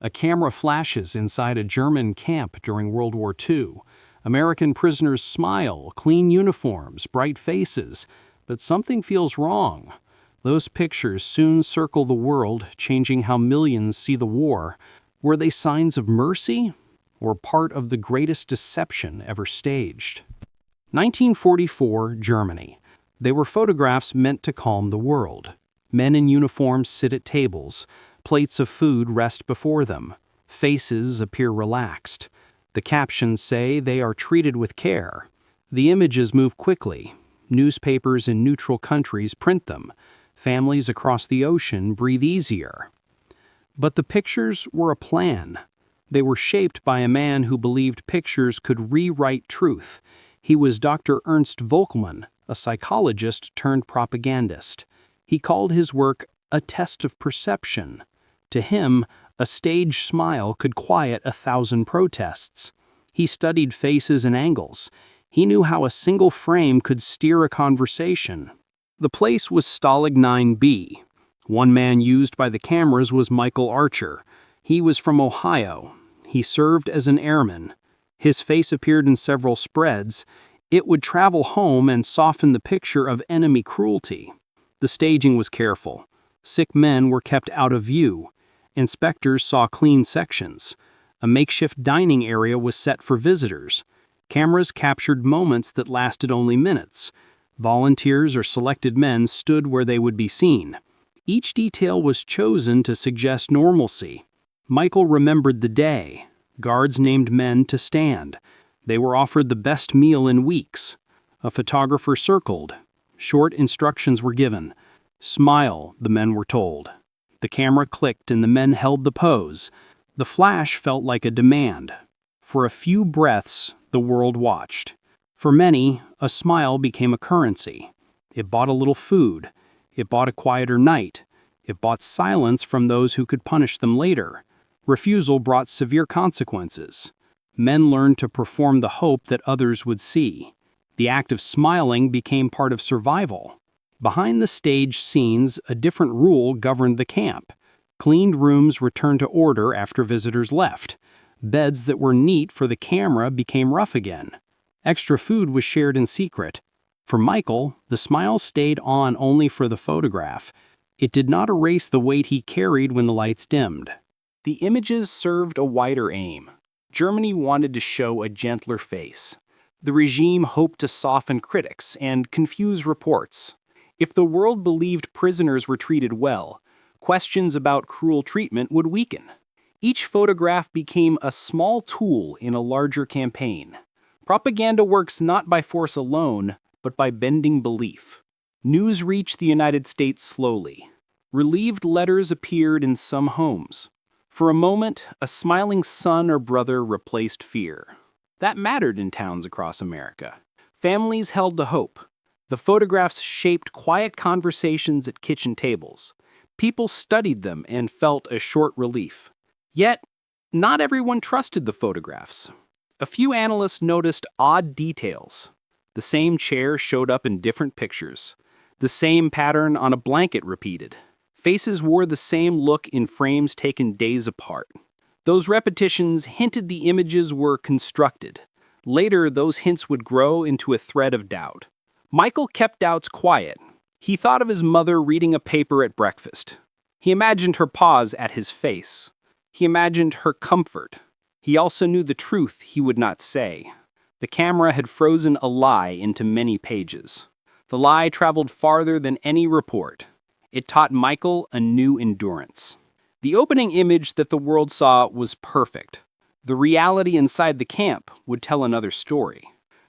A camera flashes inside a German camp during World War II. American prisoners smile, clean uniforms, bright faces, but something feels wrong. Those pictures soon circle the world, changing how millions see the war. Were they signs of mercy or part of the greatest deception ever staged? 1944, Germany. They were photographs meant to calm the world. Men in uniforms sit at tables. Plates of food rest before them. Faces appear relaxed. The captions say they are treated with care. The images move quickly. Newspapers in neutral countries print them. Families across the ocean breathe easier. But the pictures were a plan. They were shaped by a man who believed pictures could rewrite truth. He was Dr. Ernst Volkmann, a psychologist turned propagandist. He called his work a test of perception. To him, a stage smile could quiet 1,000 protests. He studied faces and angles. He knew how a single frame could steer a conversation. The place was Stalag IX-B. One man used by the cameras was Michael Archer. He was from Ohio. He served as an airman. His face appeared in several spreads. It would travel home and soften the picture of enemy cruelty. The staging was careful. Sick men were kept out of view. Inspectors saw clean sections. A makeshift dining area was set for visitors. Cameras captured moments that lasted only minutes. Volunteers or selected men stood where they would be seen. Each detail was chosen to suggest normalcy. Michael remembered the day. Guards named men to stand. They were offered the best meal in weeks. A photographer circled. Short instructions were given. Smile, the men were told. The camera clicked and the men held the pose. The flash felt like a demand. For a few breaths, the world watched. For many, a smile became a currency. It bought a little food. It bought a quieter night. It bought silence from those who could punish them later. Refusal brought severe consequences. Men learned to perform the hope that others would see. The act of smiling became part of survival. Behind the stage scenes, a different rule governed the camp. Cleaned rooms returned to order after visitors left. Beds that were neat for the camera became rough again. Extra food was shared in secret. For Michael, the smile stayed on only for the photograph. It did not erase the weight he carried when the lights dimmed. The images served a wider aim. Germany wanted to show a gentler face. The regime hoped to soften critics and confuse reports. If the world believed prisoners were treated well, questions about cruel treatment would weaken. Each photograph became a small tool in a larger campaign. Propaganda works not by force alone, but by bending belief. News reached the United States slowly. Relieved letters appeared in some homes. For a moment, a smiling son or brother replaced fear. That mattered in towns across America. Families held to hope. The photographs shaped quiet conversations at kitchen tables. People studied them and felt a short relief. Yet, not everyone trusted the photographs. A few analysts noticed odd details. The same chair showed up in different pictures. The same pattern on a blanket repeated. Faces wore the same look in frames taken days apart. Those repetitions hinted the images were constructed. Later, those hints would grow into a thread of doubt. Michael kept doubts quiet. He thought of his mother reading a paper at breakfast. He imagined her pause at his face. He imagined her comfort. He also knew the truth he would not say. The camera had frozen a lie into many pages. The lie traveled farther than any report. It taught Michael a new endurance. The opening image that the world saw was perfect. The reality inside the camp would tell another story.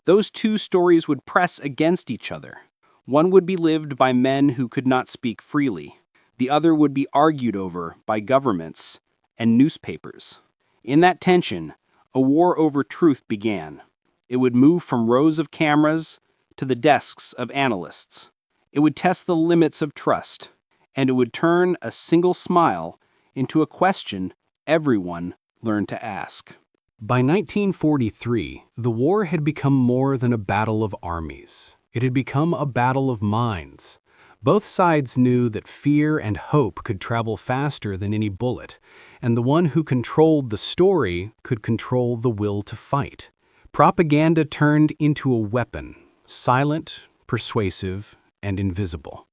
Those two stories would press against each other. One would be lived by men who could not speak freely. The other would be argued over by governments and newspapers. In that tension, a war over truth began. It would move from rows of cameras to the desks of analysts. It would test the limits of trust, and it would turn a single smile into a question everyone learned to ask. By 1943, the war had become more than a battle of armies. It had become a battle of minds. Both sides knew that fear and hope could travel faster than any bullet, and the one who controlled the story could control the will to fight. Propaganda turned into a weapon, silent, persuasive, and invisible.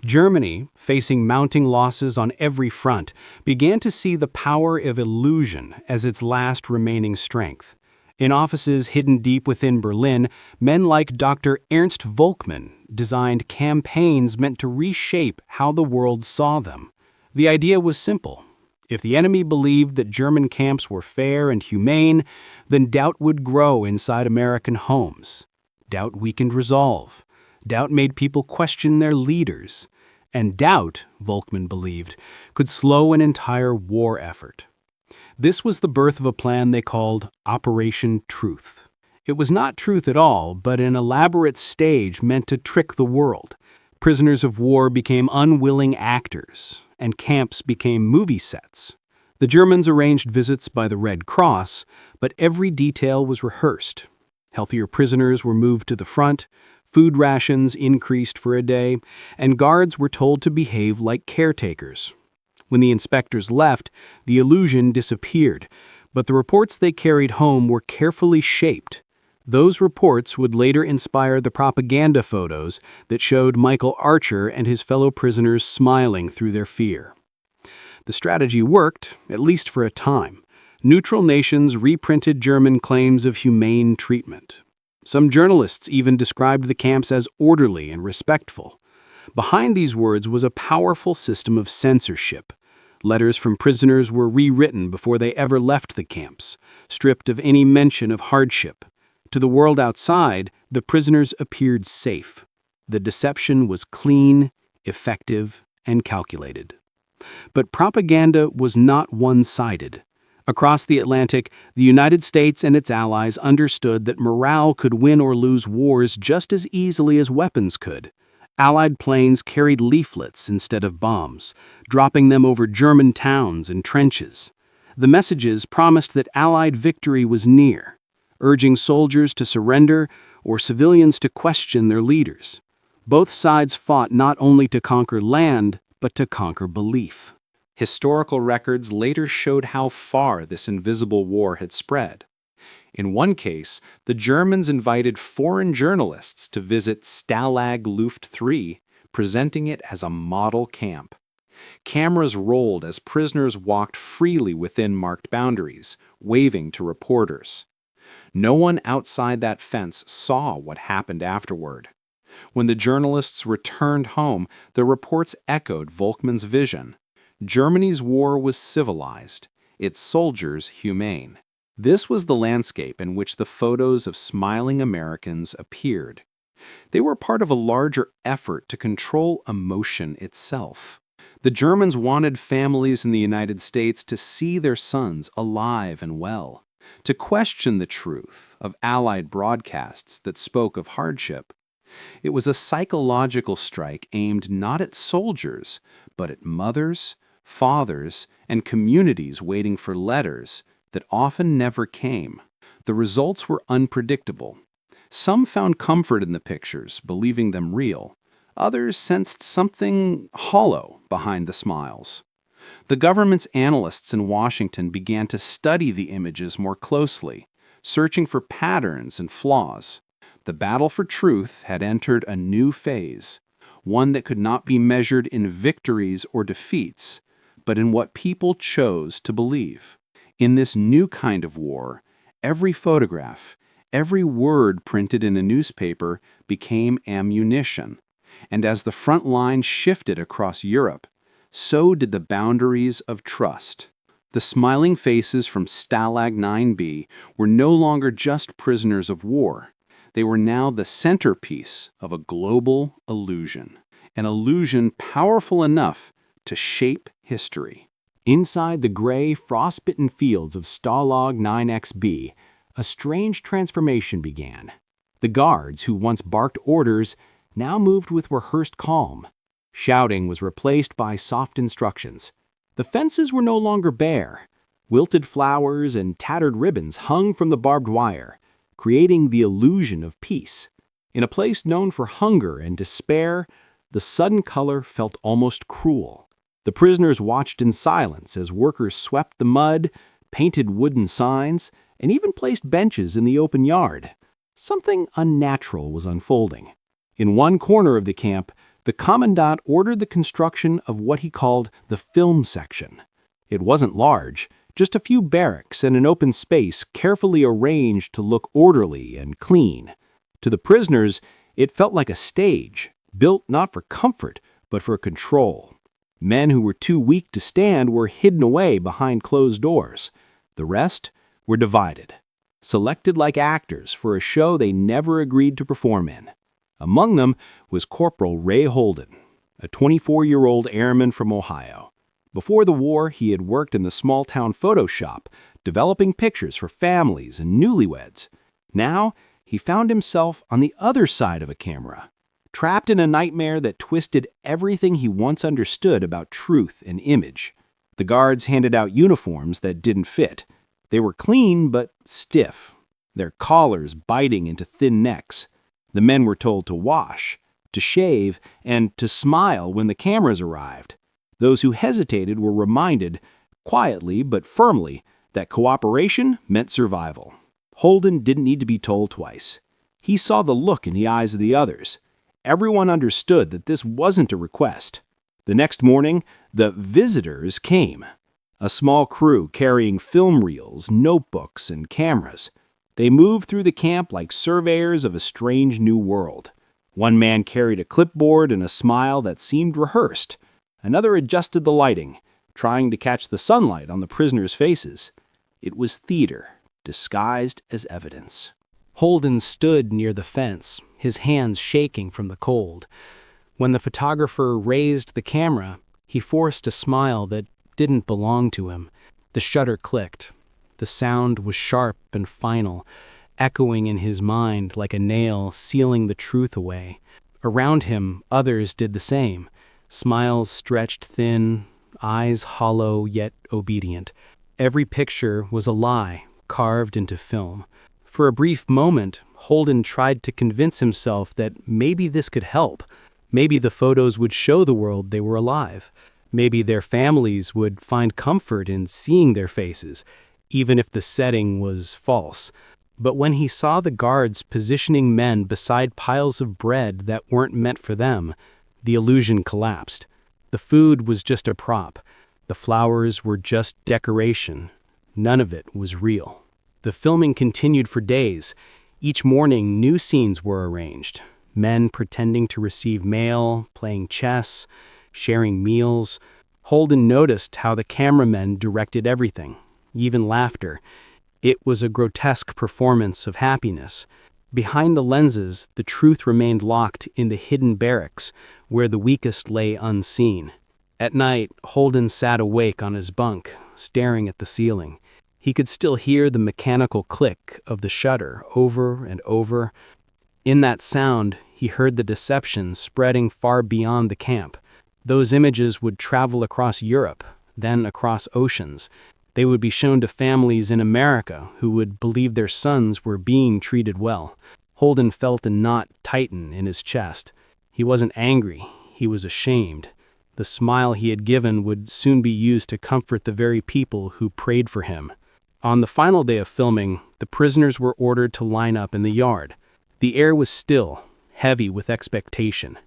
Germany, facing mounting losses on every front, began to see the power of illusion as its last remaining strength. In offices hidden deep within Berlin, men like Dr. Ernst Volkmann designed campaigns meant to reshape how the world saw them. The idea was simple. If the enemy believed that German camps were fair and humane, then doubt would grow inside American homes. Doubt weakened resolve. Doubt made people question their leaders. And doubt, Volkmann believed, could slow an entire war effort. This was the birth of a plan they called Operation Truth. It was not truth at all, but an elaborate stage meant to trick the world. Prisoners of war became unwilling actors, and camps became movie sets. The Germans arranged visits by the Red Cross, but every detail was rehearsed. Healthier prisoners were moved to the front, food rations increased for a day, and guards were told to behave like caretakers. When the inspectors left, the illusion disappeared, but the reports they carried home were carefully shaped. Those reports would later inspire the propaganda photos that showed Michael Archer and his fellow prisoners smiling through their fear. The strategy worked, at least for a time. Neutral nations reprinted German claims of humane treatment. Some journalists even described the camps as orderly and respectful. Behind these words was a powerful system of censorship. Letters from prisoners were rewritten before they ever left the camps, stripped of any mention of hardship. To the world outside, the prisoners appeared safe. The deception was clean, effective, and calculated. But propaganda was not one-sided. Across the Atlantic, the United States and its allies understood that morale could win or lose wars just as easily as weapons could. Allied planes carried leaflets instead of bombs, dropping them over German towns and trenches. The messages promised that Allied victory was near, urging soldiers to surrender or civilians to question their leaders. Both sides fought not only to conquer land, but to conquer belief. Historical records later showed how far this invisible war had spread. In one case, the Germans invited foreign journalists to visit Stalag IX-B, presenting it as a model camp. Cameras rolled as prisoners walked freely within marked boundaries, waving to reporters. No one outside that fence saw what happened afterward. When the journalists returned home, the reports echoed Volkmann's vision. Germany's war was civilized, its soldiers humane. This was the landscape in which the photos of smiling Americans appeared. They were part of a larger effort to control emotion itself. The Germans wanted families in the United States to see their sons alive and well, to question the truth of Allied broadcasts that spoke of hardship. It was a psychological strike aimed not at soldiers, but at mothers, fathers, and communities waiting for letters that often never came. The results were unpredictable. Some found comfort in the pictures, believing them real. Others sensed something hollow behind the smiles. The government's analysts in Washington began to study the images more closely, searching for patterns and flaws. The battle for truth had entered a new phase, one that could not be measured in victories or defeats, but in what people chose to believe. In this new kind of war, every photograph, every word printed in a newspaper became ammunition, and as the front line shifted across Europe, so did the boundaries of trust. The smiling faces from Stalag IX-B were no longer just prisoners of war. They were now the centerpiece of a global illusion, an illusion powerful enough to shape history. Inside the gray, frost-bitten fields of Stalag IX-B, a strange transformation began. The guards, who once barked orders, now moved with rehearsed calm. Shouting was replaced by soft instructions. The fences were no longer bare. Wilted flowers and tattered ribbons hung from the barbed wire, creating the illusion of peace. In a place known for hunger and despair, The sudden color felt almost cruel. The prisoners watched in silence as workers swept the mud, painted wooden signs, and even placed benches in the open yard. Something unnatural was unfolding. In one corner of the camp, the commandant ordered the construction of what he called the film section. It wasn't large, just a few barracks and an open space carefully arranged to look orderly and clean. To the prisoners, it felt like a stage, built not for comfort, but for control. Men who were too weak to stand were hidden away behind closed doors. The rest were divided, selected like actors for a show they never agreed to perform in. Among them was Corporal Ray Holden, a 24-year-old airman from Ohio. Before the war, he had worked in the small-town photo shop, developing pictures for families and newlyweds. Now, he found himself on the other side of a camera, trapped in a nightmare that twisted everything he once understood about truth and image. The guards handed out uniforms that didn't fit. They were clean but stiff, their collars biting into thin necks. The men were told to wash, to shave, and to smile when the cameras arrived. Those who hesitated were reminded, quietly but firmly, that cooperation meant survival. Holden didn't need to be told twice. He saw the look in the eyes of the others. Everyone understood that this wasn't a request. The next morning, the visitors came. A small crew carrying film reels, notebooks, and cameras. They moved through the camp like surveyors of a strange new world. One man carried a clipboard and a smile that seemed rehearsed. Another adjusted the lighting, trying to catch the sunlight on the prisoners' faces. It was theater, disguised as evidence. Holden stood near the fence, his hands shaking from the cold. When the photographer raised the camera, he forced a smile that didn't belong to him. The shutter clicked. The sound was sharp and final, echoing in his mind like a nail sealing the truth away. Around him, others did the same. Smiles stretched thin, eyes hollow yet obedient. Every picture was a lie, carved into film. For a brief moment, Holden tried to convince himself that maybe this could help. Maybe the photos would show the world they were alive. Maybe their families would find comfort in seeing their faces, even if the setting was false. But when he saw the guards positioning men beside piles of bread that weren't meant for them, the illusion collapsed. The food was just a prop. The flowers were just decoration. None of it was real. The filming continued for days. Each morning, new scenes were arranged. Men pretending to receive mail, playing chess, sharing meals. Holden noticed how the cameramen directed everything, even laughter. It was a grotesque performance of happiness. Behind the lenses, the truth remained locked in the hidden barracks, where the weakest lay unseen. At night, Holden sat awake on his bunk, staring at the ceiling. He could still hear the mechanical click of the shutter over and over. In that sound, he heard the deception spreading far beyond the camp. Those images would travel across Europe, then across oceans. They would be shown to families in America who would believe their sons were being treated well. Holden felt a knot tighten in his chest. He wasn't angry, he was ashamed. The smile he had given would soon be used to comfort the very people who prayed for him. On the final day of filming, the prisoners were ordered to line up in the yard. The air was still, heavy with expectation.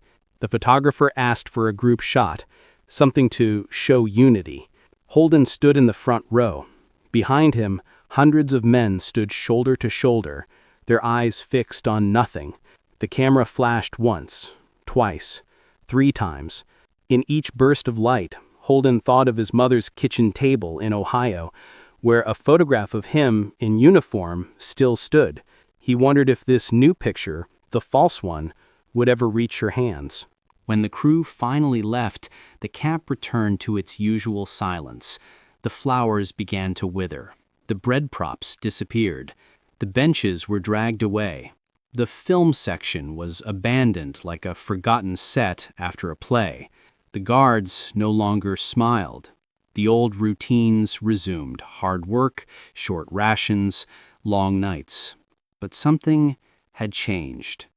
The photographer asked for a group shot, something to show unity. Holden stood in the front row. Behind him, hundreds of men stood shoulder to shoulder, their eyes fixed on nothing. The camera flashed once, twice, 3 times. In each burst of light, Holden thought of his mother's kitchen table in Ohio, where a photograph of him in uniform still stood. He wondered if this new picture, the false one, would ever reach her hands. When the crew finally left, the camp returned to its usual silence. The flowers began to wither. The bread props disappeared. The benches were dragged away. The film section was abandoned like a forgotten set after a play. The guards no longer smiled. The old routines resumed: hard work, short rations, long nights. But something had changed.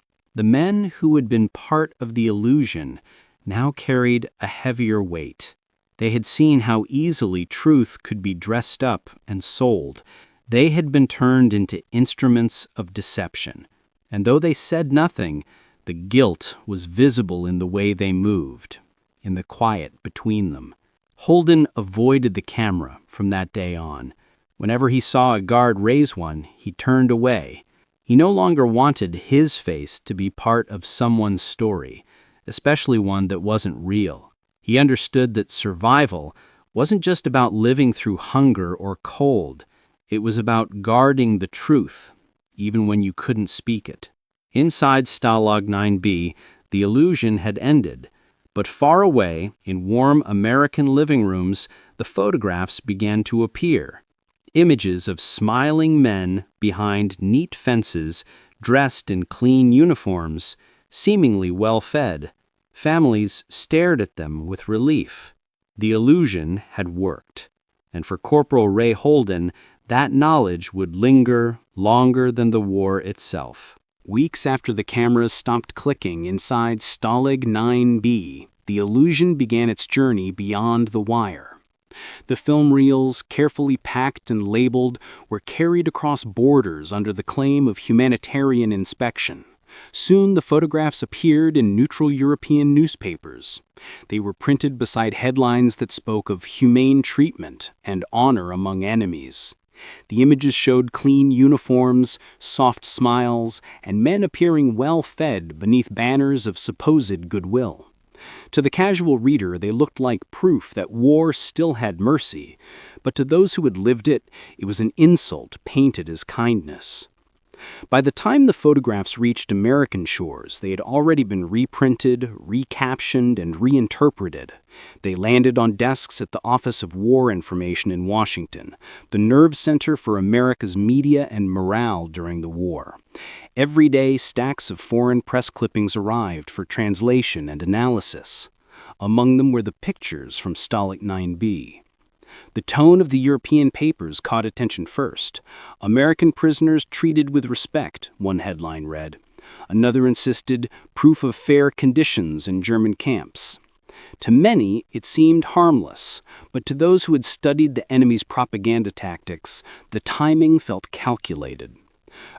The men who had been part of the illusion now carried a heavier weight. They had seen how easily truth could be dressed up and sold. They had been turned into instruments of deception. And though they said nothing, the guilt was visible in the way they moved, in the quiet between them. Holden avoided the camera from that day on. Whenever he saw a guard raise one, he turned away. He no longer wanted his face to be part of someone's story, especially one that wasn't real. He understood that survival wasn't just about living through hunger or cold. It was about guarding the truth, even when you couldn't speak it. Inside Stalag IX-B, the illusion had ended, but far away, in warm American living rooms, the photographs began to appear. Images of smiling men behind neat fences, dressed in clean uniforms, seemingly well-fed. Families stared at them with relief. The illusion had worked, and for Corporal Ray Holden, that knowledge would linger longer than the war itself. Weeks after the cameras stopped clicking inside Stalag IX-B, the illusion began its journey beyond the wire. The film reels, carefully packed and labeled, were carried across borders under the claim of humanitarian inspection. Soon the photographs appeared in neutral European newspapers. They were printed beside headlines that spoke of humane treatment and honor among enemies. The images showed clean uniforms, soft smiles, and men appearing well-fed beneath banners of supposed goodwill. To the casual reader, they looked like proof that war still had mercy, but to those who had lived it, it was an insult painted as kindness. By the time the photographs reached American shores, they had already been reprinted, recaptioned, and reinterpreted. They landed on desks at the Office of War Information in Washington, the nerve center for America's media and morale during the war. Every day, stacks of foreign press clippings arrived for translation and analysis. Among them were the pictures from Stalag IX-B. The tone of the European papers caught attention first. "American prisoners treated with respect," one headline read. Another insisted, "proof of fair conditions in German camps." To many, it seemed harmless, but to those who had studied the enemy's propaganda tactics, the timing felt calculated.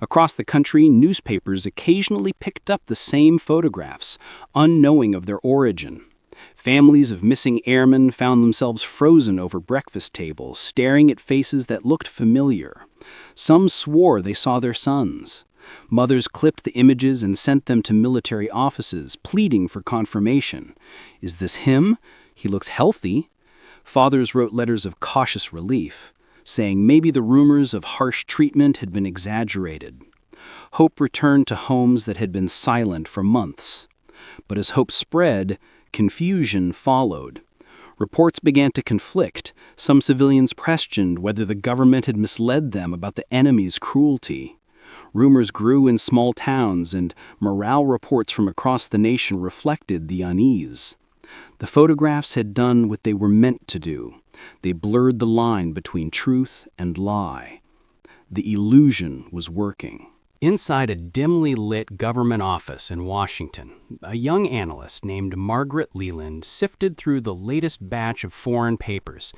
Across the country, newspapers occasionally picked up the same photographs, unknowing of their origin. Families of missing airmen found themselves frozen over breakfast tables, staring at faces that looked familiar. Some swore they saw their sons. Mothers clipped the images and sent them to military offices, pleading for confirmation. "Is this him? He looks healthy." Fathers wrote letters of cautious relief, saying maybe the rumors of harsh treatment had been exaggerated. Hope returned to homes that had been silent for months. But as hope spread, confusion followed. Reports began to conflict. Some civilians questioned whether the government had misled them about the enemy's cruelty. Rumors grew in small towns, and morale reports from across the nation reflected the unease. The photographs had done what they were meant to do. They blurred the line between truth and lie. The illusion was working. Inside a dimly lit government office in Washington, a young analyst named Margaret Leland sifted through the latest batch of foreign papers.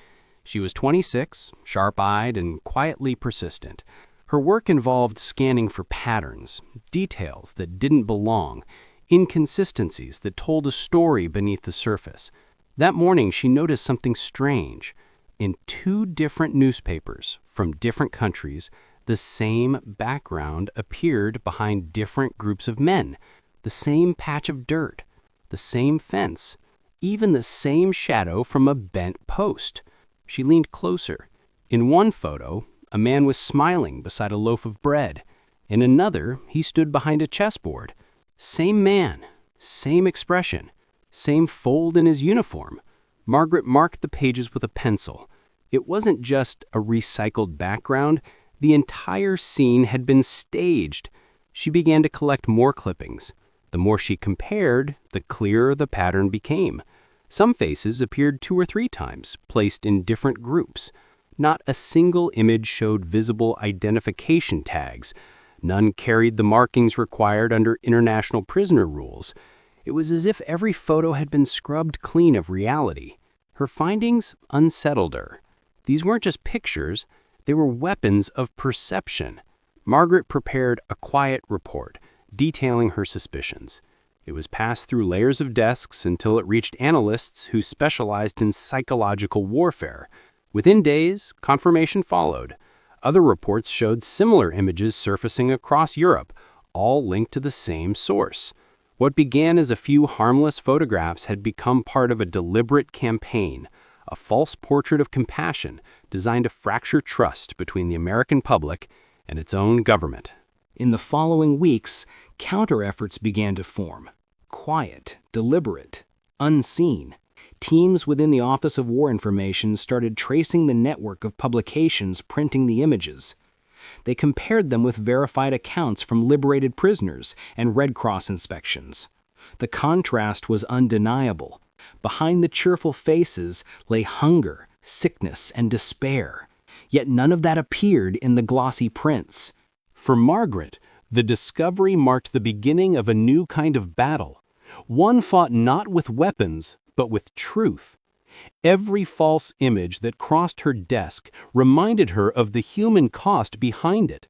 She was 26, sharp-eyed, and quietly persistent. Her work involved scanning for patterns, details that didn't belong, inconsistencies that told a story beneath the surface. That morning, she noticed something strange. In 2 different newspapers from different countries, the same background appeared behind different groups of men, the same patch of dirt, the same fence, even the same shadow from a bent post. She leaned closer. In one photo, a man was smiling beside a loaf of bread. In another, he stood behind a chessboard. Same man, same expression, same fold in his uniform. Margaret marked the pages with a pencil. It wasn't just a recycled background. The entire scene had been staged. She began to collect more clippings. The more she compared, the clearer the pattern became. Some faces appeared 2 or 3 times, placed in different groups. Not a single image showed visible identification tags. None carried the markings required under international prisoner rules. It was as if every photo had been scrubbed clean of reality. Her findings unsettled her. These weren't just pictures, they were weapons of perception. Margaret prepared a quiet report, detailing her suspicions. It was passed through layers of desks until it reached analysts who specialized in psychological warfare. Within days, confirmation followed. Other reports showed similar images surfacing across Europe, all linked to the same source. What began as a few harmless photographs had become part of a deliberate campaign, a false portrait of compassion designed to fracture trust between the American public and its own government. In the following weeks, counter-efforts began to form. Quiet, deliberate, unseen. Teams within the Office of War Information started tracing the network of publications printing the images. They compared them with verified accounts from liberated prisoners and Red Cross inspections. The contrast was undeniable. Behind the cheerful faces lay hunger, sickness, and despair. Yet none of that appeared in the glossy prints. For Margaret, the discovery marked the beginning of a new kind of battle. One fought not with weapons, but with truth. Every false image that crossed her desk reminded her of the human cost behind it.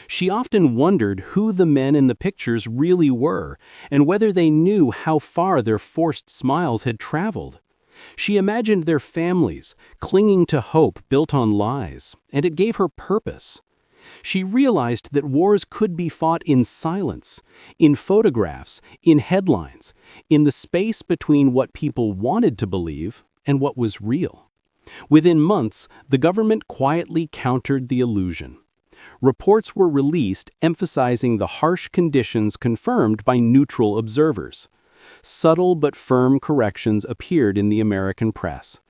She often wondered who the men in the pictures really were, and whether they knew how far their forced smiles had traveled. She imagined their families, clinging to hope built on lies, and it gave her purpose. She realized that wars could be fought in silence, in photographs, in headlines, in the space between what people wanted to believe and what was real. Within months, the government quietly countered the illusion. Reports were released emphasizing the harsh conditions confirmed by neutral observers. Subtle but firm corrections appeared in the American press.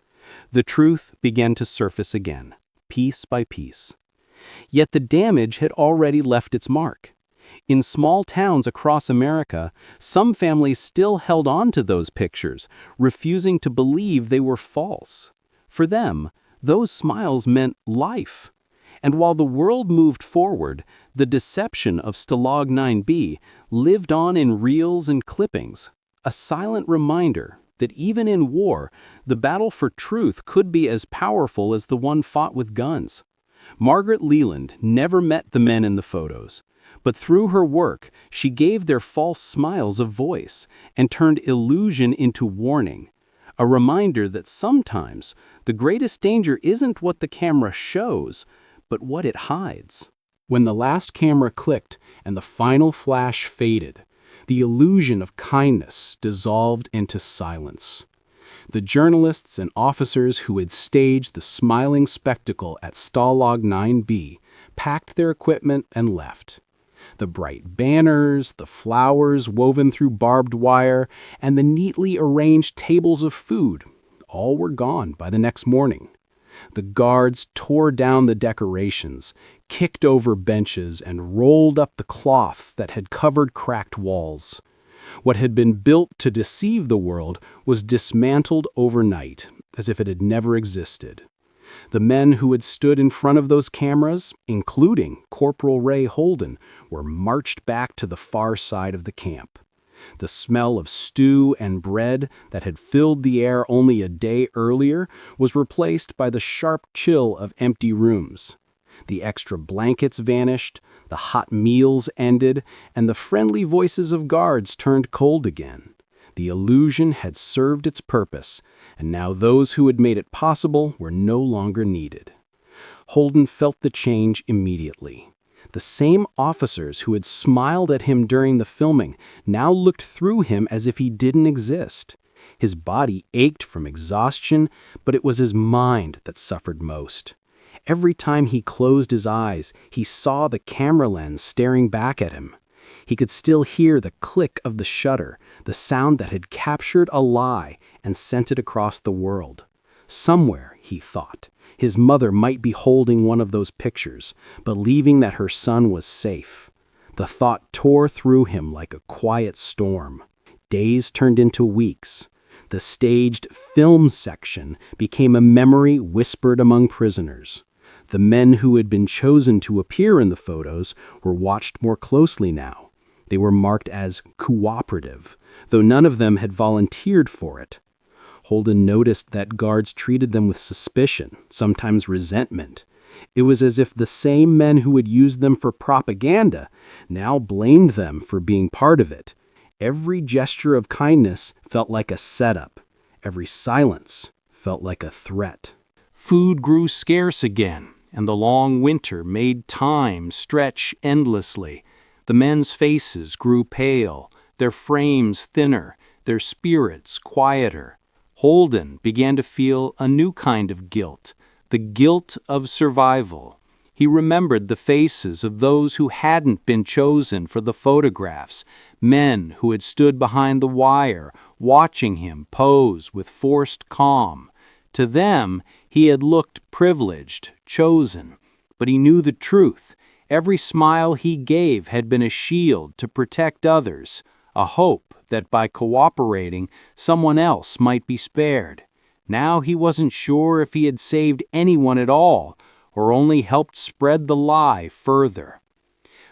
The truth began to surface again, piece by piece. Yet the damage had already left its mark. In small towns across America, some families still held on to those pictures, refusing to believe they were false. For them, those smiles meant life. And while the world moved forward, the deception of Stalag IX-B lived on in reels and clippings, a silent reminder that even in war, the battle for truth could be as powerful as the one fought with guns. Margaret Leland never met the men in the photos, but through her work, she gave their false smiles a voice and turned illusion into warning, a reminder that sometimes the greatest danger isn't what the camera shows, but what it hides. When the last camera clicked and the final flash faded, the illusion of kindness dissolved into silence. The journalists and officers who had staged the smiling spectacle at Stalag IX-B packed their equipment and left. The bright banners, the flowers woven through barbed wire, and the neatly arranged tables of food, all were gone by the next morning. The guards tore down the decorations, kicked over benches, and rolled up the cloth that had covered cracked walls. What had been built to deceive the world was dismantled overnight, as if it had never existed. The men who had stood in front of those cameras, including Corporal Ray Holden, were marched back to the far side of the camp. The smell of stew and bread that had filled the air only a day earlier was replaced by the sharp chill of empty rooms. The extra blankets vanished, the hot meals ended, and the friendly voices of guards turned cold again. The illusion had served its purpose, and now those who had made it possible were no longer needed. Holden felt the change immediately. The same officers who had smiled at him during the filming now looked through him as if he didn't exist. His body ached from exhaustion, but it was his mind that suffered most. Every time he closed his eyes, he saw the camera lens staring back at him. He could still hear the click of the shutter, the sound that had captured a lie and sent it across the world. Somewhere, he thought, his mother might be holding one of those pictures, believing that her son was safe. The thought tore through him like a quiet storm. Days turned into weeks. The staged film section became a memory whispered among prisoners. The men who had been chosen to appear in the photos were watched more closely now. They were marked as cooperative, though none of them had volunteered for it. Holden noticed that guards treated them with suspicion, sometimes resentment. It was as if the same men who had used them for propaganda now blamed them for being part of it. Every gesture of kindness felt like a setup. Every silence felt like a threat. Food grew scarce again, and the long winter made time stretch endlessly. The men's faces grew pale, their frames thinner, their spirits quieter. Holden began to feel a new kind of guilt, the guilt of survival. He remembered the faces of those who hadn't been chosen for the photographs, men who had stood behind the wire, watching him pose with forced calm. To them, he had looked privileged, chosen, but he knew the truth. Every smile he gave had been a shield to protect others, a hope that by cooperating, someone else might be spared. Now he wasn't sure if he had saved anyone at all, or only helped spread the lie further.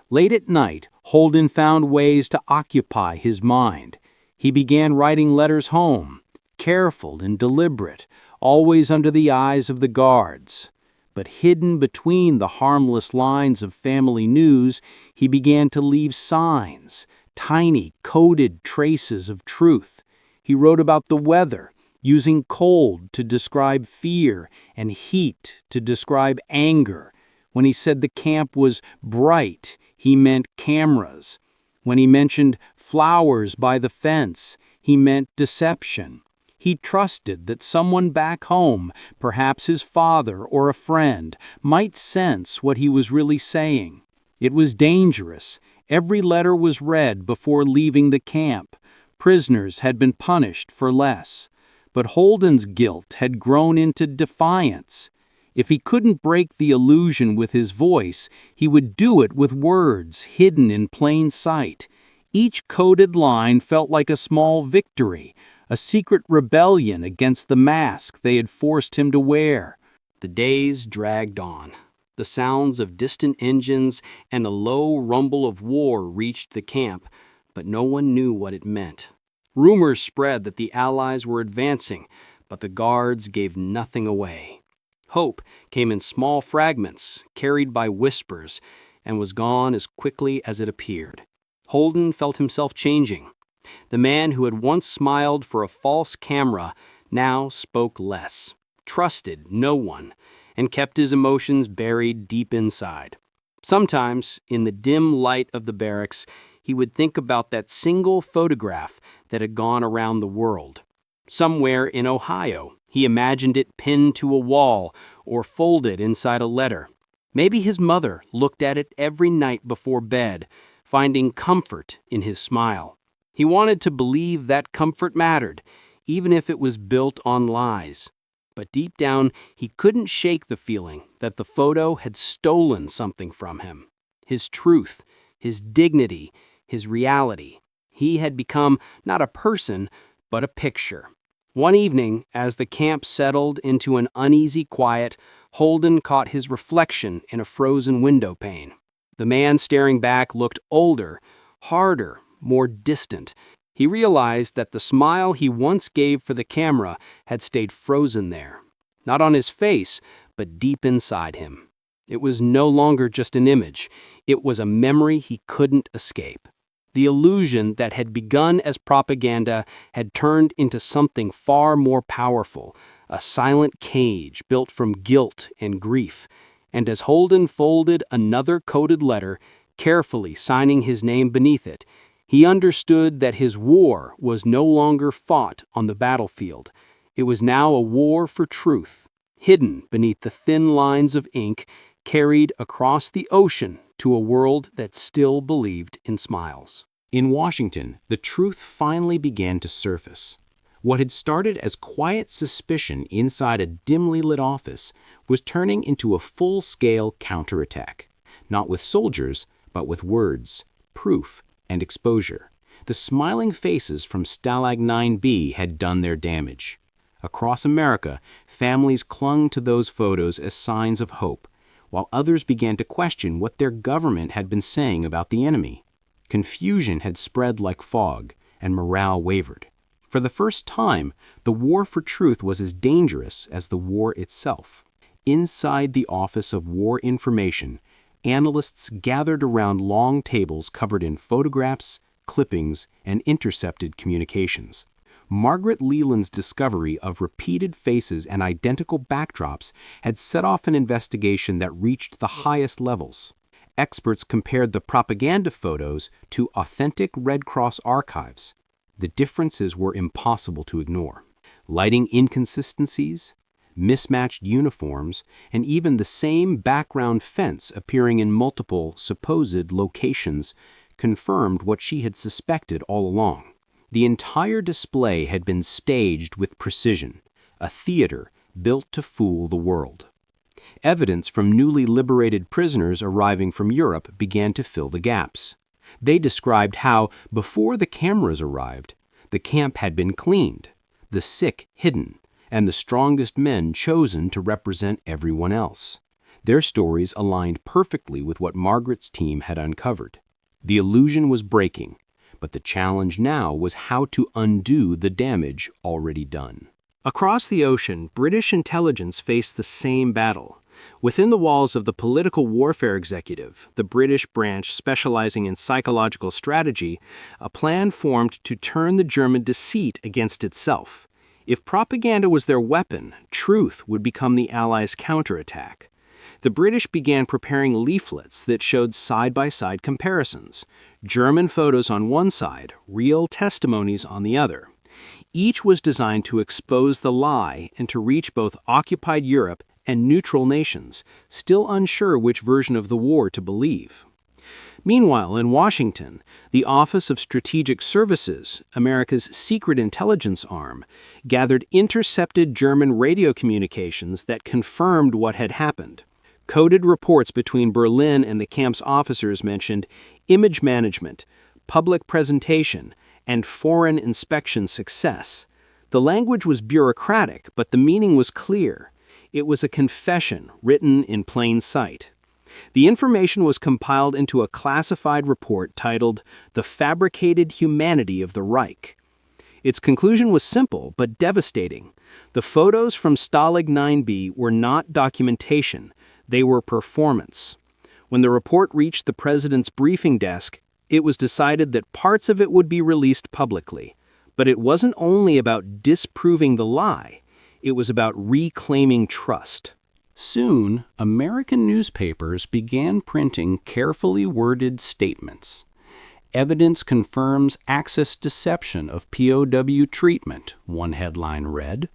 Late at night, Holden found ways to occupy his mind. He began writing letters home, careful and deliberate, always under the eyes of the guards. But hidden between the harmless lines of family news, he began to leave signs, tiny coded traces of truth. He wrote about the weather, using cold to describe fear and heat to describe anger. When he said the camp was bright, he meant cameras. When he mentioned flowers by the fence, he meant deception. He trusted that someone back home, perhaps his father or a friend, might sense what he was really saying. It was dangerous. Every letter was read before leaving the camp. Prisoners had been punished for less. But Holden's guilt had grown into defiance. If he couldn't break the illusion with his voice, he would do it with words hidden in plain sight. Each coded line felt like a small victory, a secret rebellion against the mask they had forced him to wear. The days dragged on. The sounds of distant engines and the low rumble of war reached the camp, but no one knew what it meant. Rumors spread that the Allies were advancing, but the guards gave nothing away. Hope came in small fragments, carried by whispers, and was gone as quickly as it appeared. Holden felt himself changing. The man who had once smiled for a false camera now spoke less, trusted no one, and kept his emotions buried deep inside. Sometimes, in the dim light of the barracks, he would think about that single photograph that had gone around the world. Somewhere in Ohio, he imagined it pinned to a wall or folded inside a letter. Maybe his mother looked at it every night before bed, finding comfort in his smile. He wanted to believe that comfort mattered, even if it was built on lies. But deep down, he couldn't shake the feeling that the photo had stolen something from him. His truth, his dignity, his reality. He had become not a person, but a picture. One evening, as the camp settled into an uneasy quiet, Holden caught his reflection in a frozen window pane. The man staring back looked older, harder, more distant. He realized that the smile he once gave for the camera had stayed frozen there, not on his face, but deep inside him. It was no longer just an image. It was a memory he couldn't escape. The illusion that had begun as propaganda had turned into something far more powerful, a silent cage built from guilt and grief. And as Holden folded another coded letter, carefully signing his name beneath it, he understood that his war was no longer fought on the battlefield. It was now a war for truth, hidden beneath the thin lines of ink, carried across the ocean to a world that still believed in smiles. In Washington, the truth finally began to surface. What had started as quiet suspicion inside a dimly lit office was turning into a full-scale counterattack, not with soldiers, but with words, proof, and exposure. The smiling faces from Stalag IX-B had done their damage. Across America, families clung to those photos as signs of hope, while others began to question what their government had been saying about the enemy. Confusion had spread like fog, and morale wavered. For the first time, the war for truth was as dangerous as the war itself. Inside the Office of War Information, analysts gathered around long tables covered in photographs, clippings, and intercepted communications. Margaret Leland's discovery of repeated faces and identical backdrops had set off an investigation that reached the highest levels. Experts compared the propaganda photos to authentic Red Cross archives. The differences were impossible to ignore. Lighting inconsistencies, mismatched uniforms, and even the same background fence appearing in multiple supposed locations confirmed what she had suspected all along. The entire display had been staged with precision, a theater built to fool the world. Evidence from newly liberated prisoners arriving from Europe began to fill the gaps. They described how, before the cameras arrived, the camp had been cleaned, the sick hidden, and the strongest men chosen to represent everyone else. Their stories aligned perfectly with what Margaret's team had uncovered. The illusion was breaking, but the challenge now was how to undo the damage already done. Across the ocean, British intelligence faced the same battle. Within the walls of the Political Warfare Executive, the British branch specializing in psychological strategy, a plan formed to turn the German deceit against itself. If propaganda was their weapon, truth would become the Allies' counterattack. The British began preparing leaflets that showed side-by-side comparisons, German photos on one side, real testimonies on the other. Each was designed to expose the lie and to reach both occupied Europe and neutral nations, still unsure which version of the war to believe. Meanwhile, in Washington, the Office of Strategic Services, America's secret intelligence arm, gathered intercepted German radio communications that confirmed what had happened. Coded reports between Berlin and the camp's officers mentioned image management, public presentation, and foreign inspection success. The language was bureaucratic, but the meaning was clear. It was a confession written in plain sight. The information was compiled into a classified report titled The Fabricated Humanity of the Reich. Its conclusion was simple but devastating. The photos from Stalag IX-B were not documentation, they were performance. When the report reached the president's briefing desk, it was decided that parts of it would be released publicly. But it wasn't only about disproving the lie, it was about reclaiming trust. Soon, American newspapers began printing carefully worded statements. Evidence confirms Axis deception of POW treatment, one headline read.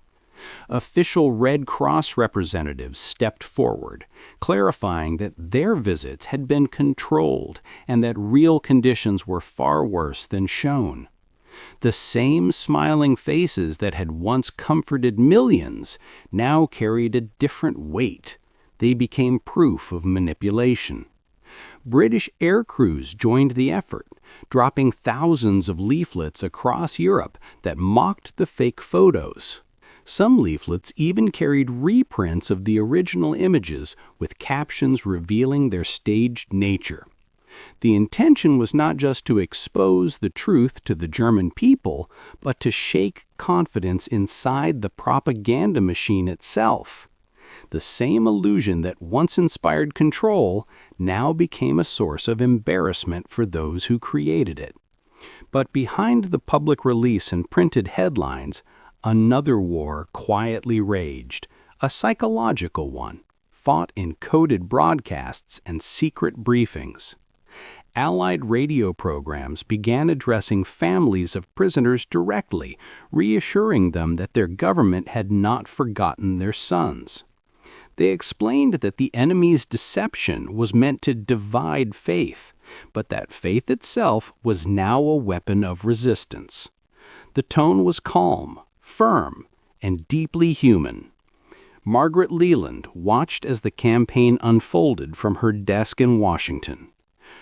Official Red Cross representatives stepped forward, clarifying that their visits had been controlled and that real conditions were far worse than shown. The same smiling faces that had once comforted millions now carried a different weight. They became proof of manipulation. British air crews joined the effort, dropping thousands of leaflets across Europe that mocked the fake photos. Some leaflets even carried reprints of the original images with captions revealing their staged nature. The intention was not just to expose the truth to the German people, but to shake confidence inside the propaganda machine itself. The same illusion that once inspired control now became a source of embarrassment for those who created it. But behind the public release and printed headlines, another war quietly raged, a psychological one, fought in coded broadcasts and secret briefings. Allied radio programs began addressing families of prisoners directly, reassuring them that their government had not forgotten their sons. They explained that the enemy's deception was meant to divide faith, but that faith itself was now a weapon of resistance. The tone was calm, firm, and deeply human. Margaret Leland watched as the campaign unfolded from her desk in Washington.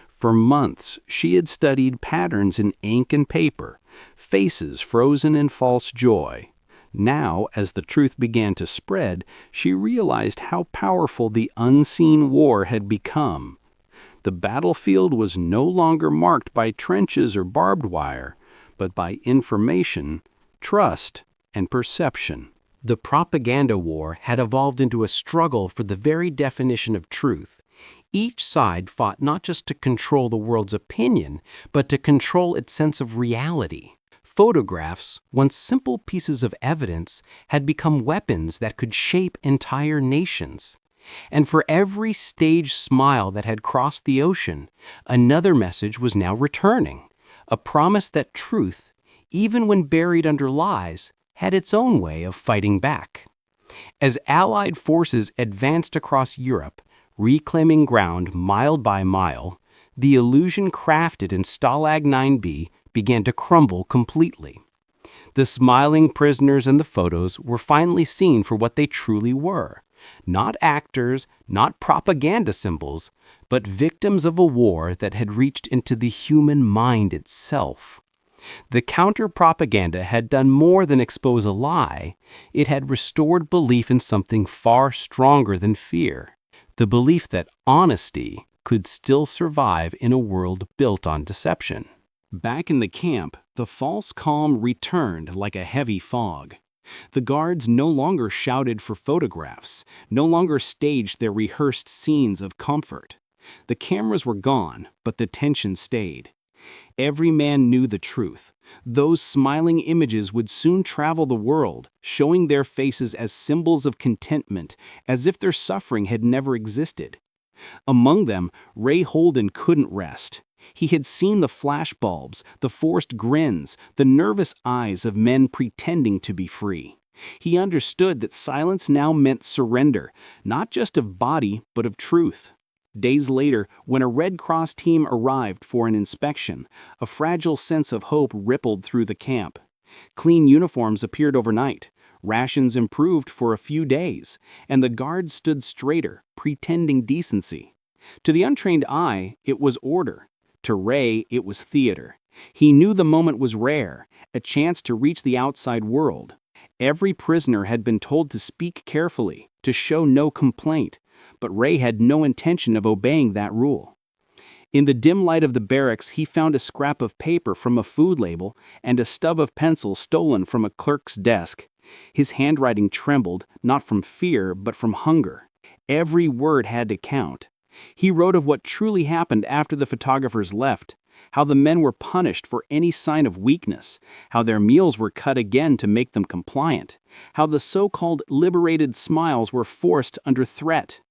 For months, she had studied patterns in ink and paper, faces frozen in false joy, Now, as the truth began to spread, she realized how powerful the unseen war had become. The battlefield was no longer marked by trenches or barbed wire, but by information, trust, and perception. The propaganda war had evolved into a struggle for the very definition of truth. Each side fought not just to control the world's opinion, but to control its sense of reality. Photographs, once simple pieces of evidence, had become weapons that could shape entire nations. And for every staged smile that had crossed the ocean, another message was now returning, a promise that truth, even when buried under lies, had its own way of fighting back. As Allied forces advanced across Europe, reclaiming ground mile by mile, the illusion crafted in Stalag IX-B began to crumble completely. The smiling prisoners in the photos were finally seen for what they truly were. Not actors, not propaganda symbols, but victims of a war that had reached into the human mind itself. The counter-propaganda had done more than expose a lie. It had restored belief in something far stronger than fear. The belief that honesty could still survive in a world built on deception. Back in the camp, the false calm returned like a heavy fog. The guards no longer shouted for photographs, no longer staged their rehearsed scenes of comfort. The cameras were gone, but the tension stayed. Every man knew the truth. Those smiling images would soon travel the world, showing their faces as symbols of contentment, as if their suffering had never existed. Among them, Ray Holden couldn't rest. He had seen the flashbulbs, the forced grins, the nervous eyes of men pretending to be free. He understood that silence now meant surrender, not just of body, but of truth. Days later, when a Red Cross team arrived for an inspection, a fragile sense of hope rippled through the camp. Clean uniforms appeared overnight, rations improved for a few days, and the guards stood straighter, pretending decency. To the untrained eye, it was order. To Ray, it was theater. He knew the moment was rare, a chance to reach the outside world. Every prisoner had been told to speak carefully, to show no complaint, but Ray had no intention of obeying that rule. In the dim light of the barracks, he found a scrap of paper from a food label and a stub of pencil stolen from a clerk's desk. His handwriting trembled, not from fear, but from hunger. Every word had to count. He wrote of what truly happened after the photographers left, how the men were punished for any sign of weakness, how their meals were cut again to make them compliant, how the so-called liberated smiles were forced under threat.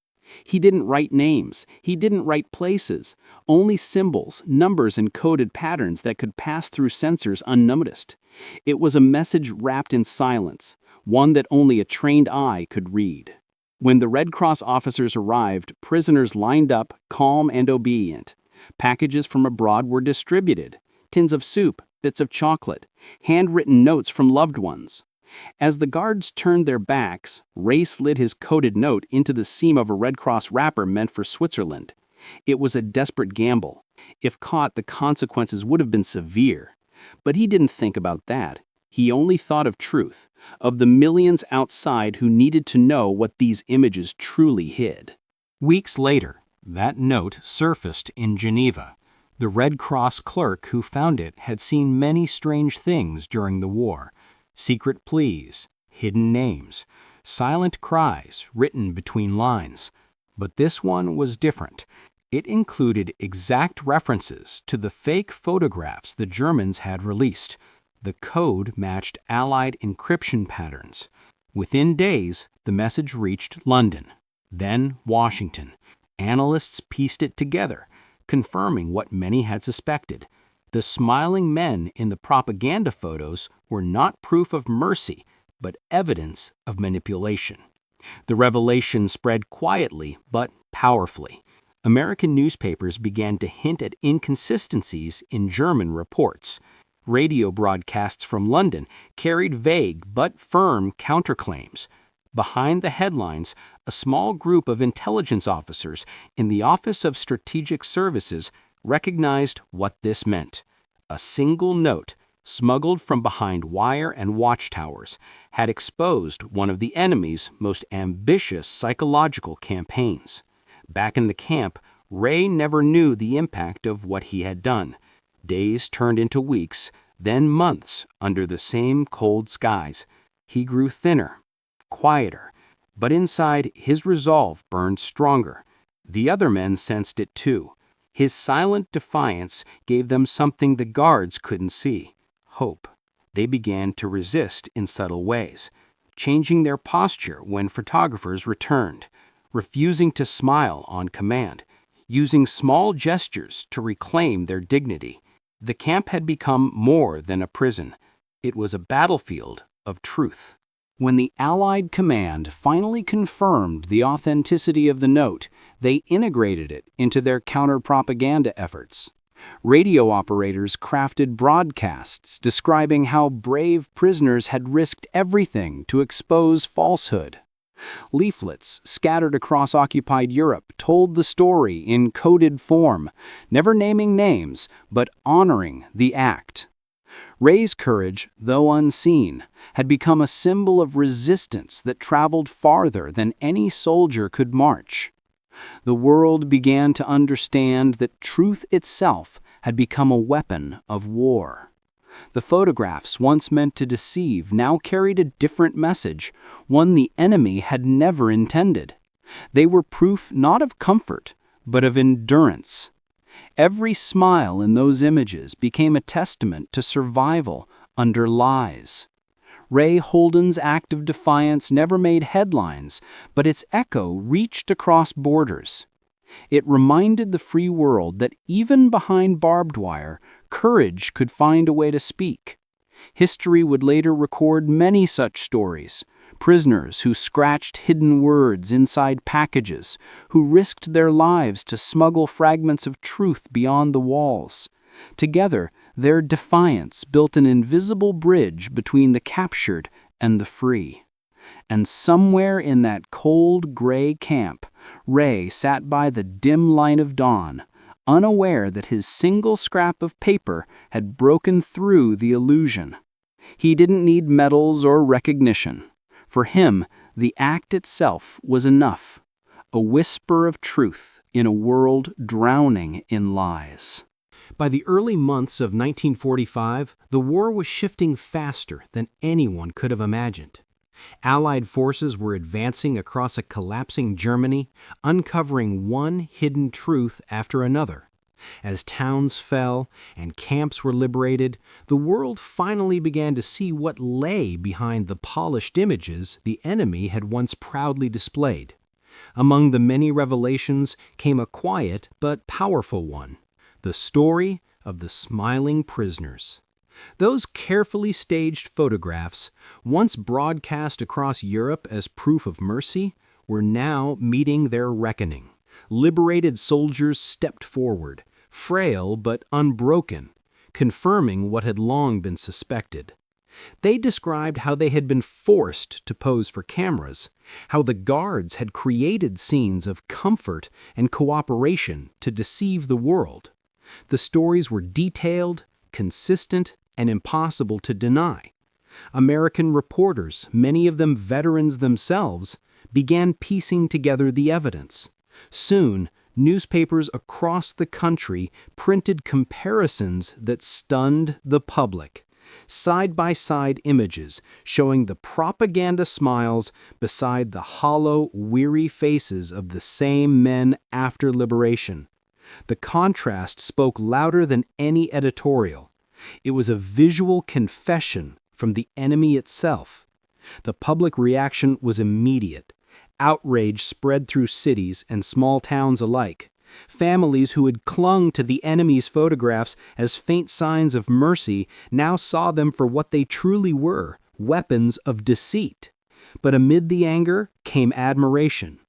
He didn't write names, he didn't write places, only symbols, numbers, and coded patterns that could pass through sensors unnoticed. It was a message wrapped in silence, one that only a trained eye could read. When the Red Cross officers arrived, prisoners lined up, calm and obedient. Packages from abroad were distributed, tins of soup, bits of chocolate, handwritten notes from loved ones. As the guards turned their backs, Ray slid his coded note into the seam of a Red Cross wrapper meant for Switzerland. It was a desperate gamble. If caught, the consequences would have been severe. But he didn't think about that. He only thought of truth, of the millions outside who needed to know what these images truly hid. Weeks later, that note surfaced in Geneva. The Red Cross clerk who found it had seen many strange things during the war. Secret pleas, hidden names, silent cries written between lines. But this one was different. It included exact references to the fake photographs the Germans had released. The code matched Allied encryption patterns. Within days, the message reached London, then Washington. Analysts pieced it together, confirming what many had suspected. The smiling men in the propaganda photos were not proof of mercy, but evidence of manipulation. The revelation spread quietly but powerfully. American newspapers began to hint at inconsistencies in German reports. Radio broadcasts from London carried vague but firm counterclaims. Behind the headlines, a small group of intelligence officers in the Office of Strategic Services recognized what this meant. A single note, smuggled from behind wire and watchtowers, had exposed one of the enemy's most ambitious psychological campaigns. Back in the camp, Ray never knew the impact of what he had done. Days turned into weeks, then months under the same cold skies. He grew thinner, quieter, but inside his resolve burned stronger. The other men sensed it too. His silent defiance gave them something the guards couldn't see: hope. They began to resist in subtle ways, changing their posture when photographers returned, refusing to smile on command, using small gestures to reclaim their dignity. The camp had become more than a prison. It was a battlefield of truth. When the Allied command finally confirmed the authenticity of the note, they integrated it into their counter-propaganda efforts. Radio operators crafted broadcasts describing how brave prisoners had risked everything to expose falsehood. Leaflets scattered across occupied Europe told the story in coded form, never naming names, but honoring the act. Ray's courage, though unseen, had become a symbol of resistance that traveled farther than any soldier could march. The world began to understand that truth itself had become a weapon of war. The photographs once meant to deceive now carried a different message, one the enemy had never intended. They were proof not of comfort, but of endurance. Every smile in those images became a testament to survival under lies. Ray Holden's act of defiance never made headlines, but its echo reached across borders. It reminded the free world that even behind barbed wire, courage could find a way to speak. History would later record many such stories: prisoners who scratched hidden words inside packages, who risked their lives to smuggle fragments of truth beyond the walls. Together, their defiance built an invisible bridge between the captured and the free. And somewhere in that cold, gray camp, Ray sat by the dim light of dawn, unaware that his single scrap of paper had broken through the illusion. He didn't need medals or recognition. For him, the act itself was enough, a whisper of truth in a world drowning in lies. By the early months of 1945, the war was shifting faster than anyone could have imagined. Allied forces were advancing across a collapsing Germany, uncovering one hidden truth after another. As towns fell and camps were liberated, the world finally began to see what lay behind the polished images the enemy had once proudly displayed. Among the many revelations came a quiet but powerful one: the story of the smiling prisoners. Those carefully staged photographs, once broadcast across Europe as proof of mercy, were now meeting their reckoning. Liberated soldiers stepped forward, frail but unbroken, confirming what had long been suspected. They described how they had been forced to pose for cameras, how the guards had created scenes of comfort and cooperation to deceive the world. The stories were detailed, consistent, and impossible to deny. American reporters, many of them veterans themselves, began piecing together the evidence. Soon, newspapers across the country printed comparisons that stunned the public. Side-by-side images showing the propaganda smiles beside the hollow, weary faces of the same men after liberation. The contrast spoke louder than any editorial. It was a visual confession from the enemy itself. The public reaction was immediate. Outrage spread through cities and small towns alike. Families who had clung to the enemy's photographs as faint signs of mercy now saw them for what they truly were: weapons of deceit. But amid the anger came admiration.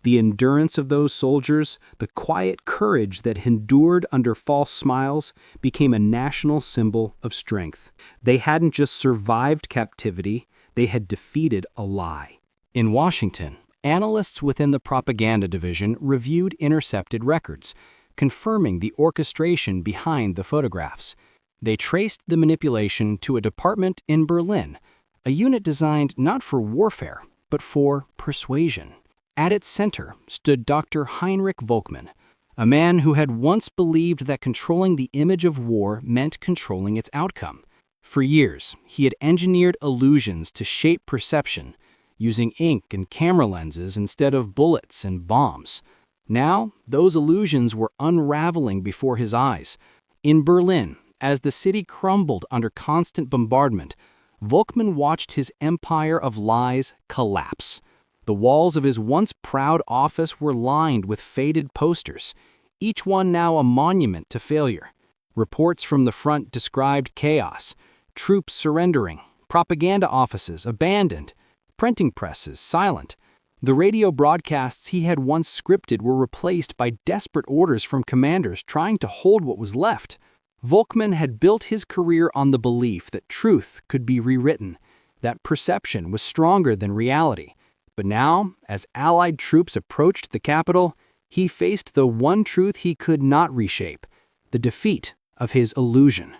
The endurance of those soldiers, the quiet courage that endured under false smiles, became a national symbol of strength. They hadn't just survived captivity, they had defeated a lie. In Washington, analysts within the propaganda division reviewed intercepted records, confirming the orchestration behind the photographs. They traced the manipulation to a department in Berlin, a unit designed not for warfare, but for persuasion. At its center stood Dr. Heinrich Volkmann, a man who had once believed that controlling the image of war meant controlling its outcome. For years, he had engineered illusions to shape perception, using ink and camera lenses instead of bullets and bombs. Now, those illusions were unraveling before his eyes. In Berlin, as the city crumbled under constant bombardment, Volkmann watched his empire of lies collapse. The walls of his once proud office were lined with faded posters, each one now a monument to failure. Reports from the front described chaos, troops surrendering, propaganda offices abandoned, printing presses silent. The radio broadcasts he had once scripted were replaced by desperate orders from commanders trying to hold what was left. Volkmann had built his career on the belief that truth could be rewritten, that perception was stronger than reality. But now, as Allied troops approached the capital, he faced the one truth he could not reshape, the defeat of his illusion.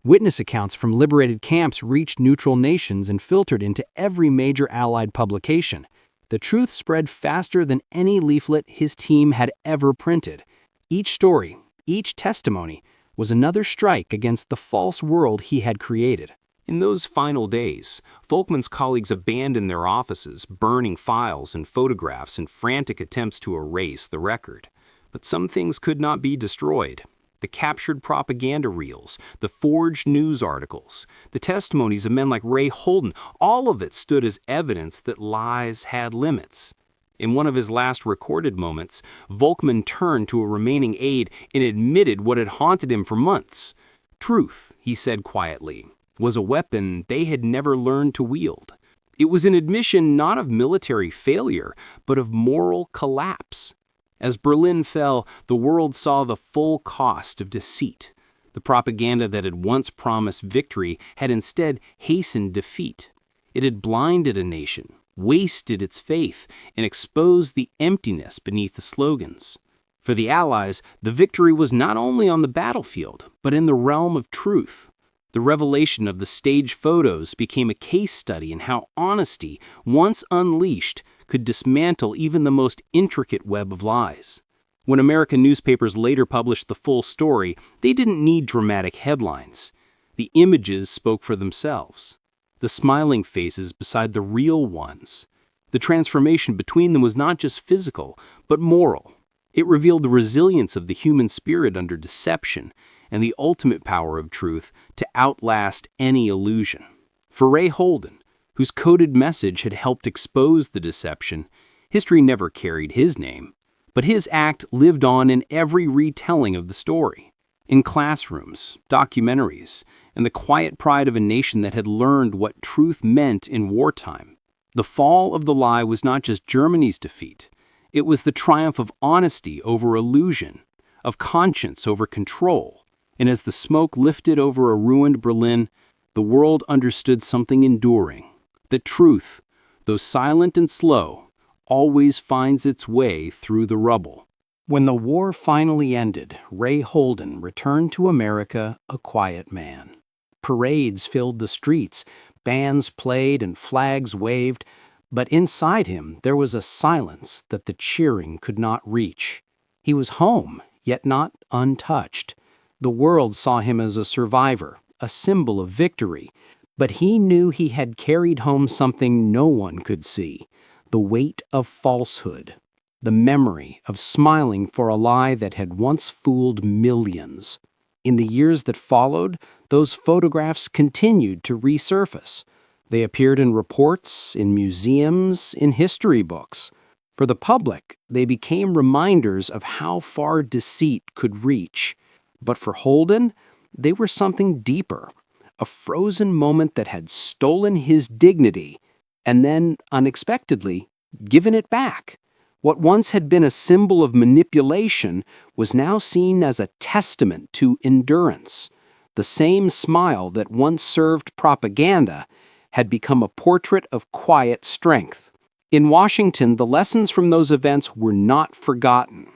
Witness accounts from liberated camps reached neutral nations and filtered into every major Allied publication. The truth spread faster than any leaflet his team had ever printed. Each story, each testimony, was another strike against the false world he had created. In those final days, Volkmann's colleagues abandoned their offices, burning files and photographs in frantic attempts to erase the record. But some things could not be destroyed. The captured propaganda reels, the forged news articles, the testimonies of men like Ray Holden, all of it stood as evidence that lies had limits. In one of his last recorded moments, Volkmann turned to a remaining aide and admitted what had haunted him for months. Truth, he said quietly, was a weapon they had never learned to wield. It was an admission not of military failure, but of moral collapse. As Berlin fell, the world saw the full cost of deceit. The propaganda that had once promised victory had instead hastened defeat. It had blinded a nation, wasted its faith, and exposed the emptiness beneath the slogans. For the Allies, the victory was not only on the battlefield, but in the realm of truth. The revelation of the staged photos became a case study in how honesty, once unleashed, could dismantle even the most intricate web of lies. When American newspapers later published the full story, they didn't need dramatic headlines. The images spoke for themselves. The smiling faces beside the real ones. The transformation between them was not just physical, but moral. It revealed the resilience of the human spirit under deception and the ultimate power of truth to outlast any illusion. For Ray Holden, whose coded message had helped expose the deception, history never carried his name, but his act lived on in every retelling of the story, in classrooms, documentaries, and the quiet pride of a nation that had learned what truth meant in wartime. The fall of the lie was not just Germany's defeat, it was the triumph of honesty over illusion, of conscience over control, and as the smoke lifted over a ruined Berlin, the world understood something enduring. That truth, though silent and slow, always finds its way through the rubble. When the war finally ended, Ray Holden returned to America a quiet man. Parades filled the streets, bands played and flags waved, but inside him there was a silence that the cheering could not reach. He was home, yet not untouched. The world saw him as a survivor, a symbol of victory, but he knew he had carried home something no one could see, the weight of falsehood, the memory of smiling for a lie that had once fooled millions. In the years that followed, those photographs continued to resurface. They appeared in reports, in museums, in history books. For the public, they became reminders of how far deceit could reach. But for Holden, they were something deeper. A frozen moment that had stolen his dignity and then, unexpectedly, given it back. What once had been a symbol of manipulation was now seen as a testament to endurance. The same smile that once served propaganda had become a portrait of quiet strength. In Washington, the lessons from those events were not forgotten.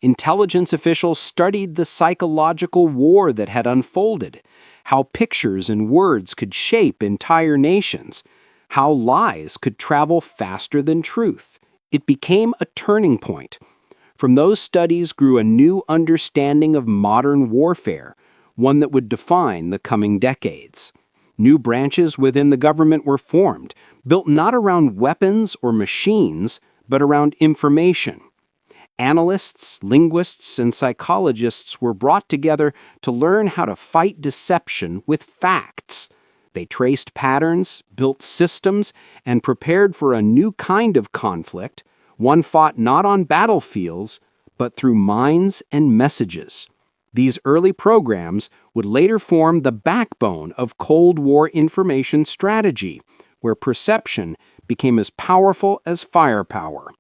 Intelligence officials studied the psychological war that had unfolded, how pictures and words could shape entire nations, how lies could travel faster than truth. It became a turning point. From those studies grew a new understanding of modern warfare, one that would define the coming decades. New branches within the government were formed, built not around weapons or machines, but around information. Analysts, linguists, and psychologists were brought together to learn how to fight deception with facts. They traced patterns, built systems, and prepared for a new kind of conflict, one fought not on battlefields, but through minds and messages. These early programs would later form the backbone of Cold War information strategy, where perception became as powerful as firepower.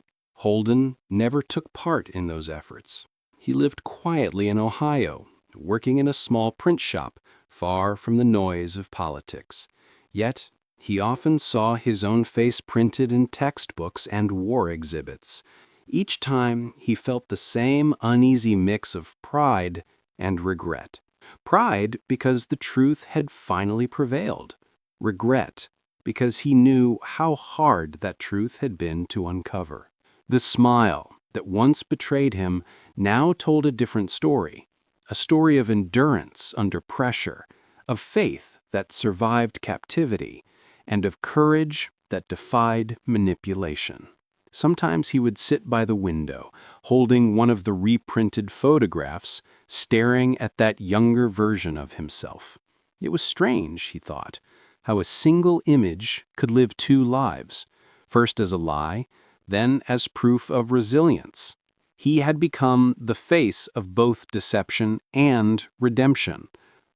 Holden never took part in those efforts. He lived quietly in Ohio, working in a small print shop, far from the noise of politics. Yet, he often saw his own face printed in textbooks and war exhibits. Each time, he felt the same uneasy mix of pride and regret. Pride because the truth had finally prevailed. Regret because he knew how hard that truth had been to uncover. The smile that once betrayed him now told a different story, a story of endurance under pressure, of faith that survived captivity, and of courage that defied manipulation. Sometimes he would sit by the window, holding one of the reprinted photographs, staring at that younger version of himself. It was strange, he thought, how a single image could live two lives, first as a lie, then as proof of resilience. He had become the face of both deception and redemption.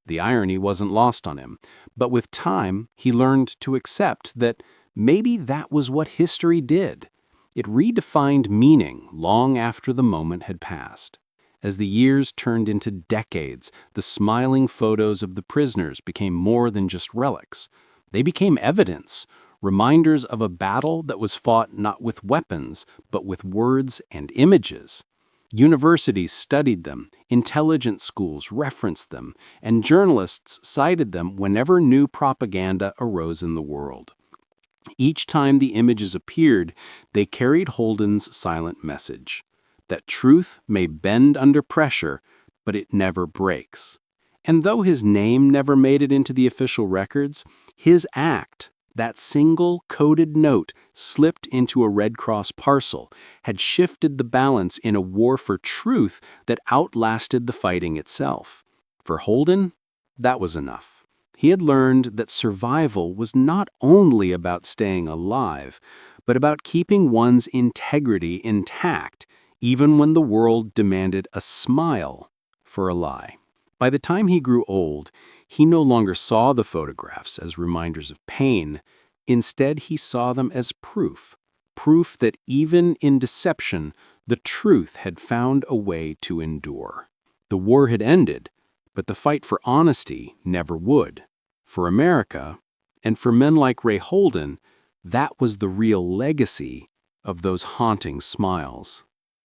The irony wasn't lost on him, but with time he learned to accept that maybe that was what history did. It redefined meaning long after the moment had passed. As the years turned into decades, the smiling photos of the prisoners became more than just relics. They became evidence, reminders of a battle that was fought not with weapons, but with words and images. Universities studied them, intelligence schools referenced them, and journalists cited them whenever new propaganda arose in the world. Each time the images appeared, they carried Holden's silent message, that truth may bend under pressure, but it never breaks. And though his name never made it into the official records, his act, that single coded note slipped into a Red Cross parcel, had shifted the balance in a war for truth that outlasted the fighting itself. For Holden, that was enough. He had learned that survival was not only about staying alive, but about keeping one's integrity intact, even when the world demanded a smile for a lie. By the time he grew old, he no longer saw the photographs as reminders of pain. Instead, he saw them as proof that even in deception, the truth had found a way to endure. The war had ended, but the fight for honesty never would. For America, and for men like Ray Holden, that was the real legacy of those haunting smiles.